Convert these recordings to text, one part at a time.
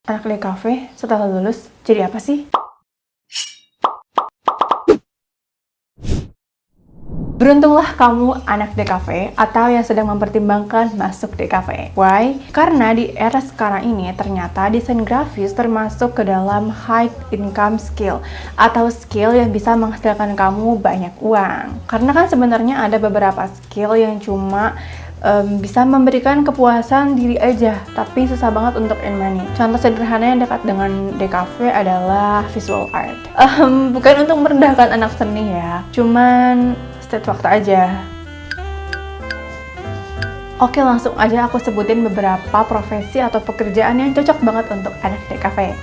Anak DKV setelah lulus jadi apa sih? Beruntunglah kamu anak DKV atau yang sedang mempertimbangkan masuk DKV. Why? Karena di era sekarang ini ternyata desain grafis termasuk ke dalam high income skill atau skill yang bisa menghasilkan kamu banyak uang. Karena kan sebenarnya ada beberapa skill yang cuma bisa memberikan kepuasan diri aja, tapi susah banget untuk earn money. Contoh sederhana yang dekat dengan DKV adalah visual art. Bukan untuk merendahkan anak seni ya, cuman state fakta aja. Oke, langsung aja aku sebutin beberapa profesi atau pekerjaan yang cocok banget untuk anak DKV.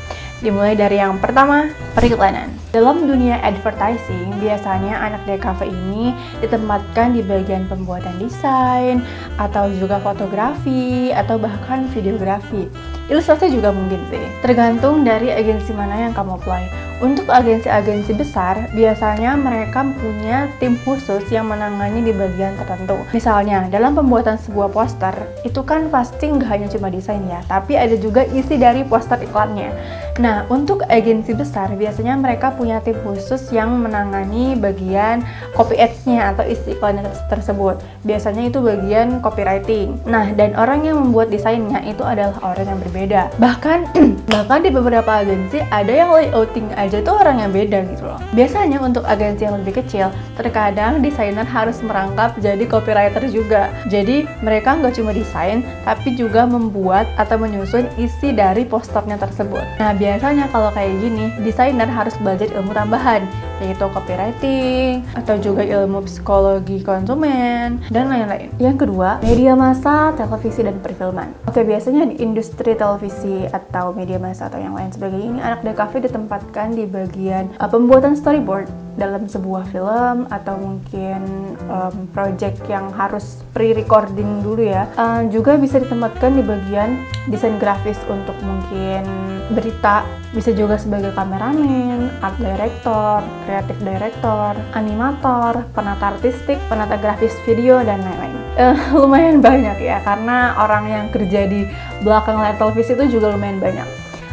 Dimulai dari yang pertama, periklanan. Dalam dunia advertising, biasanya anak DKV ini ditempatkan di bagian pembuatan desain, atau juga fotografi, atau bahkan videografi. Ilustrasi juga mungkin sih, tergantung dari agensi mana yang kamu apply. Untuk agensi-agensi besar, biasanya mereka punya tim khusus yang menangani di bagian tertentu. Misalnya, dalam pembuatan sebuah poster, itu kan pasti nggak hanya cuma desain ya, tapi ada juga isi dari poster iklannya. Nah, untuk agensi besar, biasanya mereka punya tim khusus yang menangani bagian copy ads-nya atau isi iklan tersebut. Biasanya itu bagian copywriting. Nah, dan orang yang membuat desainnya itu adalah orang yang berbeda. Bahkan di beberapa agensi ada yang layouting aja itu orang yang beda gitu loh. Biasanya untuk agensi yang lebih kecil, terkadang desainer harus merangkap jadi copywriter juga. Jadi mereka nggak cuma desain, tapi juga membuat atau menyusun isi dari posternya tersebut. Nah, biasanya kalau kayak gini, desainer harus belajar ilmu tambahan, yaitu copywriting, atau juga ilmu psikologi konsumen, dan lain-lain. Yang kedua, media massa, televisi, dan perfilman. Oke, biasanya di industri televisi atau media massa atau yang lain sebagainya ini, anak DKV ditempatkan di bagian pembuatan storyboard dalam sebuah film atau mungkin project yang harus pre-recording dulu ya. Juga bisa ditempatkan di bagian desain grafis untuk mungkin berita, bisa juga sebagai kameramen, art director, creative director, animator, penata artistik, penata grafis video, dan lain-lain. Lumayan banyak ya, karena orang yang kerja di belakang layar televisi itu juga lumayan banyak.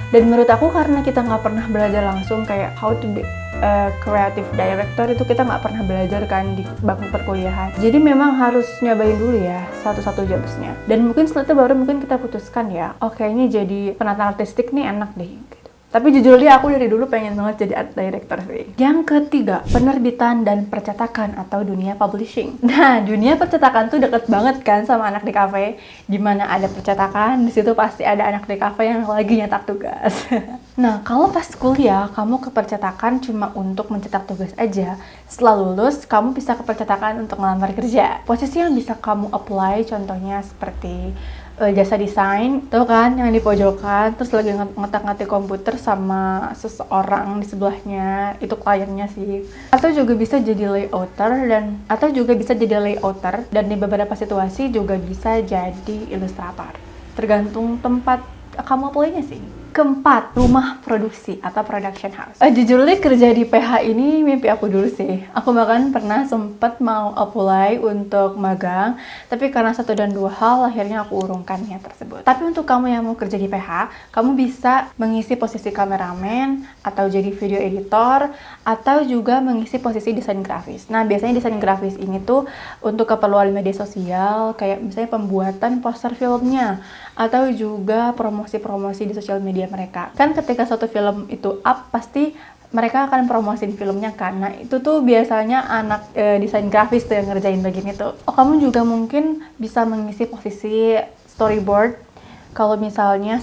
Dan menurut aku karena kita nggak pernah belajar langsung kayak how to be creative director, itu kita nggak pernah belajar kan di bangku perkuliahan. Jadi memang harus nyobain dulu ya satu-satu jobsnya. Dan mungkin setelah itu baru mungkin kita putuskan ya, oke ini jadi penata artistik nih enak deh. Tapi jujur dia aku dari dulu pengen banget jadi art director sih. Yang ketiga, penerbitan dan percetakan atau dunia publishing. Nah, dunia percetakan tuh deket banget kan sama anak DKV. Dimana ada percetakan, di situ pasti ada anak DKV yang lagi nyetak tugas. Nah, kalau pas kuliah, kamu ke percetakan cuma untuk mencetak tugas aja. Setelah lulus, kamu bisa ke percetakan untuk melamar kerja. Posisi yang bisa kamu apply contohnya seperti jasa desain, tuh kan yang di pojokan, terus lagi ngetik-ngetik komputer sama seseorang di sebelahnya, itu kliennya sih. Atau juga bisa jadi layouter dan di beberapa situasi juga bisa jadi ilustrator. Tergantung tempat kamu apply-nya sih. Keempat, rumah produksi atau production house. Jujur deh, kerja di PH ini mimpi aku dulu sih. Aku bahkan pernah sempet mau apply untuk magang, tapi karena satu dan dua hal akhirnya aku urungkan niat tersebut. Tapi untuk kamu yang mau kerja di PH, kamu bisa mengisi posisi kameramen atau jadi video editor atau juga mengisi posisi desain grafis. Nah, biasanya desain grafis ini tuh untuk keperluan media sosial, kayak misalnya pembuatan poster filmnya atau juga promosi-promosi di sosial media mereka. Kan ketika suatu film itu up, pasti mereka akan promosin filmnya karena itu tuh biasanya anak desain grafis tuh yang ngerjain bagian itu. Kamu juga mungkin bisa mengisi posisi storyboard. Kalau misalnya,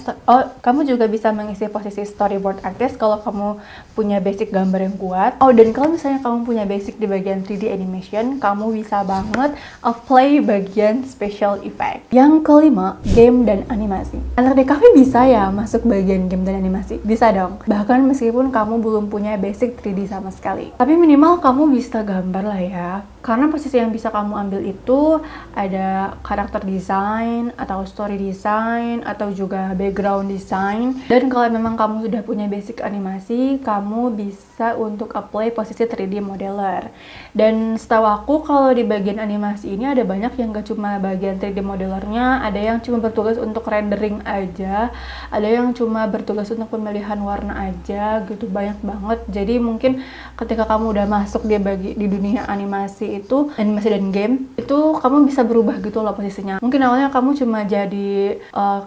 kamu juga bisa mengisi posisi storyboard artist kalau kamu punya basic gambar yang kuat. Dan kalau misalnya kamu punya basic di bagian 3D animation, kamu bisa banget apply bagian special effect. Yang kelima, game dan animasi. Anak DKV bisa ya masuk bagian game dan animasi? Bisa dong. Bahkan meskipun kamu belum punya basic 3D sama sekali. Tapi minimal kamu bisa gambar lah ya. Karena posisi yang bisa kamu ambil itu ada karakter design atau story design, design atau juga background design. Dan kalau memang kamu sudah punya basic animasi, kamu bisa untuk apply posisi 3D modeler. Dan setahu aku kalau di bagian animasi ini ada banyak yang gak cuma bagian 3D modelernya, ada yang cuma bertugas untuk rendering aja, ada yang cuma bertugas untuk pemilihan warna aja gitu, banyak banget. Jadi mungkin ketika kamu udah masuk di dunia animasi dan game itu kamu bisa berubah gitu loh posisinya. Mungkin awalnya kamu cuma jadi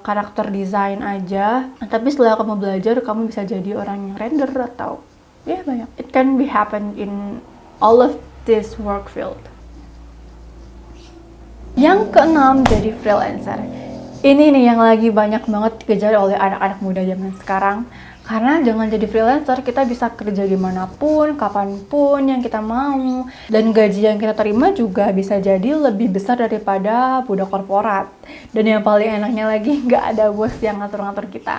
karakter desain aja, tapi setelah kamu belajar kamu bisa jadi orang yang render atau ya banyak. It can be happen in all of this work field. Yang keenam, jadi freelancer. Ini nih yang lagi banyak banget dikejar oleh anak-anak muda zaman sekarang. Karena dengan jadi freelancer, kita bisa kerja dimanapun, kapanpun yang kita mau. Dan gaji yang kita terima juga bisa jadi lebih besar daripada budak korporat. Dan yang paling enaknya lagi, nggak ada bos yang ngatur-ngatur kita.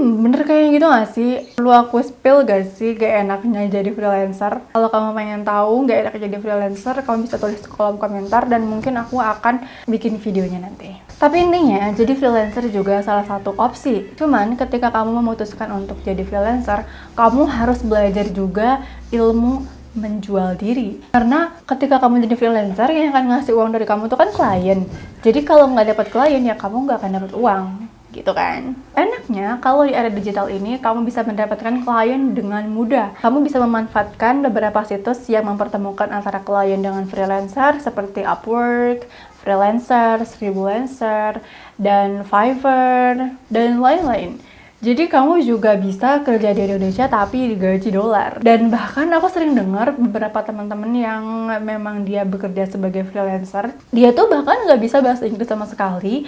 Bener kayak gitu gak sih? Perlu aku spill gak sih gak enaknya jadi freelancer? Kalau kamu pengen tahu gak enaknya jadi freelancer, kamu bisa tulis di kolom komentar dan mungkin aku akan bikin videonya nanti. Tapi intinya, jadi freelancer juga salah satu opsi. Cuman ketika kamu memutuskan untuk jadi freelancer, kamu harus belajar juga ilmu menjual diri. Karena ketika kamu jadi freelancer, yang akan ngasih uang dari kamu itu kan klien. Jadi kalau nggak dapat klien, ya kamu nggak akan dapat uang. Gitu kan. Enaknya kalau di era digital ini kamu bisa mendapatkan klien dengan mudah. Kamu bisa memanfaatkan beberapa situs yang mempertemukan antara klien dengan freelancer seperti Upwork, Freelancer, Sribulancer, dan Fiverr, dan lain-lain. Jadi kamu juga bisa kerja di Indonesia tapi digaji dolar. Dan bahkan aku sering dengar beberapa teman-teman yang memang dia bekerja sebagai freelancer, dia tuh bahkan nggak bisa bahasa Inggris sama sekali,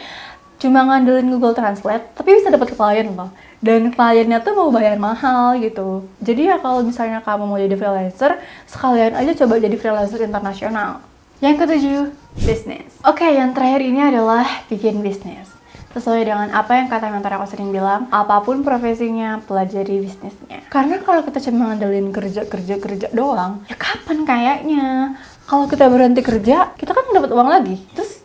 cuma ngandelin Google Translate, tapi bisa dapat klien loh. Dan kliennya tuh mau bayar mahal gitu. Jadi ya kalau misalnya kamu mau jadi freelancer, sekalian aja coba jadi freelancer internasional. Yang ketujuh, bisnis. Oke, yang terakhir ini adalah bikin bisnis. Sesuai dengan apa yang kata mentor aku sering bilang, apapun profesinya, pelajari bisnisnya. Karena kalau kita cuma ngandelin kerja doang, ya kapan kayaknya? Kalau kita berhenti kerja, kita kan dapat uang lagi. Terus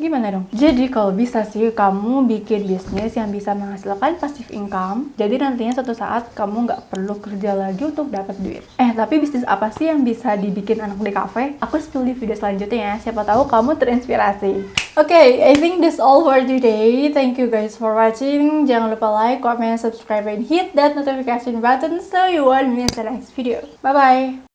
gimana dong? Jadi kalau bisa sih kamu bikin bisnis yang bisa menghasilkan passive income. Jadi nantinya suatu saat kamu nggak perlu kerja lagi untuk dapat duit. Tapi bisnis apa sih yang bisa dibikin anak di cafe? Aku spill di video selanjutnya ya. Siapa tahu kamu terinspirasi. Okay, I think that's all for today. Thank you guys for watching. Jangan lupa like, comment, subscribe, and hit that notification button so you won't miss the next video. Bye bye.